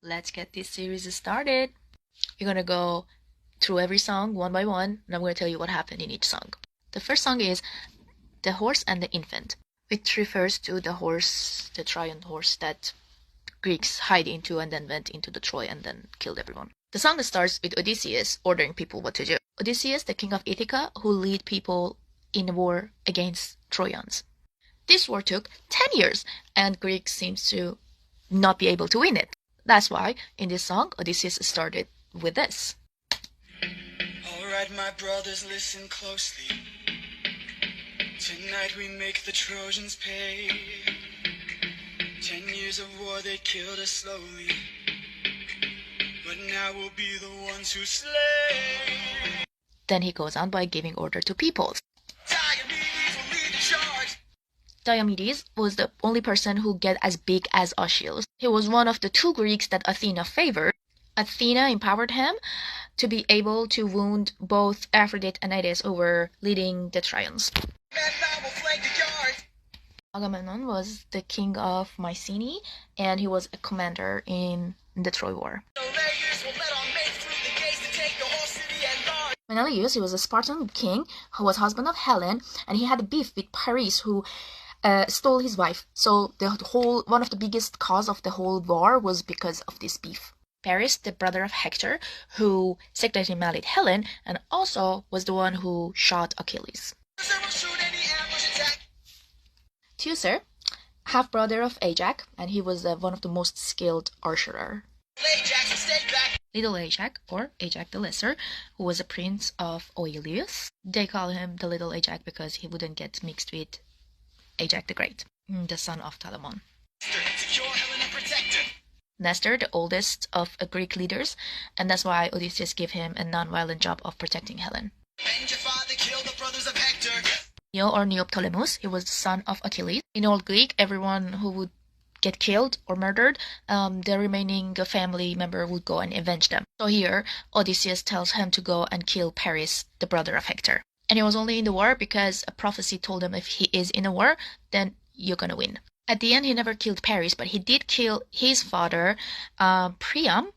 Let's get this series started. We're gonna go through every song one by one, and I'm gonna tell you what happened in each song. The first song is The Horse and the Infant, which refers to the horse, the Trojan horse that Greeks hide into and then went into the Troy and then killed everyone. The song starts with Odysseus ordering people what to do. Odysseus, the king of Ithaca, who lead people in a war against Trojans. This war took 10 years, and Greeks seems to not be able to win it. That's why, in this song, Odysseus started with this. Alright, my brothers, listen closely. Tonight we make the Trojans pay. 10 years of war, they killed us slowly. But now we'll be the ones who slay. Then he goes on by giving order to peoples. Diomedes will lead the charge. Diomedes was the only person who get as big as Achilles. He was one of the two Greeks that Athena favored. Athena empowered him to be able to wound both Aphrodite and Aides over leading the Trojans. Agamemnon will flank the yard. Agamemnon was the king of Mycenae, and he was a commander in the Troy War. The layers will let our mates through the gates to take the whole city and guard. Menelaus, he was a Spartan king who was husband of Helen, and he had a beef with Paris, who stole his wife. So one of the biggest cause of the whole war was because of this beef. Paris, the brother of Hector, who secretly married Helen, and also was the one who shot Achilles. Teucer will shoot any ambush attack. Teucer, half-brother of Ajax, and he was one of the most skilled archer. Ajax will stay back. Little Ajax, or Ajax the Lesser, who was a prince of Oileus. They call him the Little Ajax because he wouldn't get mixed with Ajax the Great, the son of Telamon. Secure Helen and protect her. Nestor, the oldest of Greek leaders, and that's why Odysseus gave him a non-violent job of protecting Helen. And your father killed the brothers of Hector. Neo or Neoptolemus, he was the son of Achilles. In Old Greek, everyone who would get killed or murdered, the remaining family member would go and avenge them. So here, Odysseus tells him to go and kill Paris, the brother of Hector. And he was only in the war because a prophecy told him if he is in a war, then you're gonna win. At the end, he never killed Paris, but he did kill his father, Priam,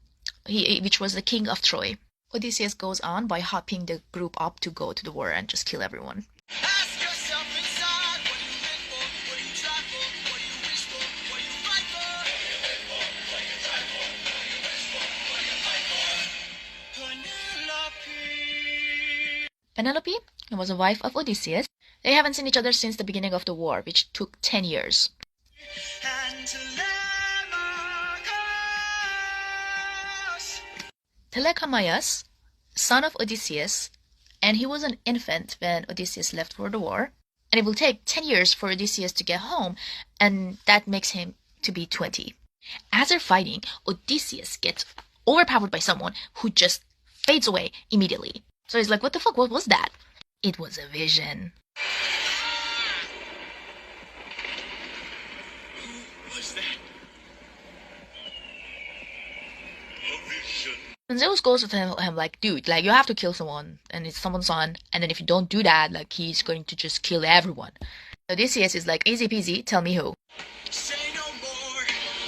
which was the king of Troy. Odysseus goes on by hopping the group up to go to the war and just kill everyone. Ask yourself inside, what do you live for? What do you try for? What do you wish for? What do you fight for? Penelope was a wife of Odysseus. They haven't seen each other since the beginning of the war, which took 10 years. And Telecamaias, son of Odysseus, and he was an infant when Odysseus left for the war. And it will take 10 years for Odysseus to get home, and that makes him to be 20. As they're fighting, Odysseus gets overpowered by someone who just fades away immediately. So he's like, what the fuck, what was that? It was a vision. who was that? A vision. And Zeus goes to him like, dude, like, you have to kill someone, and it's someone's son, and then if you don't do that, like, he's going to just kill everyone. Odysseus is like, easy peasy, tell me who. Say no more.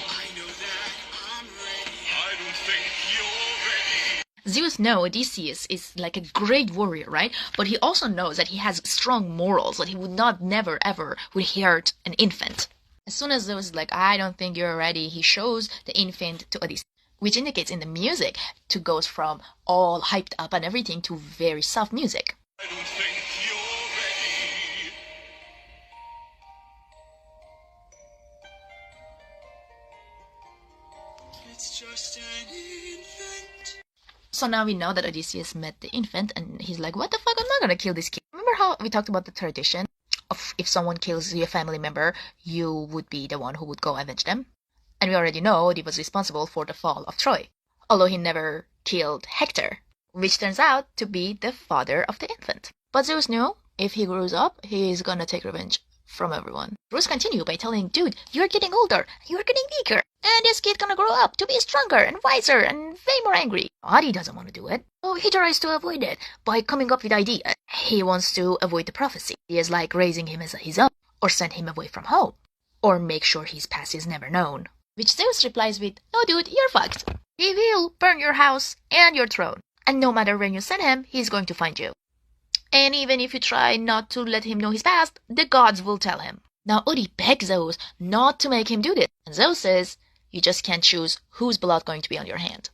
I know that I'm ready. I don't think you're ready. Zeus knows Odysseus is like a great warrior, right? But he also knows that he has strong morals, that he would not never ever would hurt an infant. As soon as Zeus is like, I don't think you're ready, he shows the infant to Odysseus, which indicates in the music to goes from all hyped up and everything to very soft music. I don't think you're ready. It's just an infant. So now we know that Odysseus met the infant, and he's like, what the fuck, I'm not gonna kill this kid. Remember how we talked about the tradition of if someone kills your family member, you would be the one who would go avenge them? And we already know he was responsible for the fall of Troy, although he never killed Hector, which turns out to be the father of the infant. But Zeus knew if he grows up, he's gonna take revenge from everyone. Zeus continued by telling, dude, you're getting older, you're getting weaker, and this kid gonna grow up to be stronger and wiser and way more angry. Adi doesn't want to do it, so he tries to avoid it by coming up with ideas. He wants to avoid the prophecy. He is like raising him as his own, or send him away from home, or make sure his past is never known. which Zeus replies with, "No dude, you're fucked. He will burn your house and your throne, and no matter where you send him, he's going to find you. And even if you try not to let him know his past, the gods will tell him." Now Udi begs Zeus not to make him do this, and Zeus says, "You just can't choose whose blood going to be on your hand."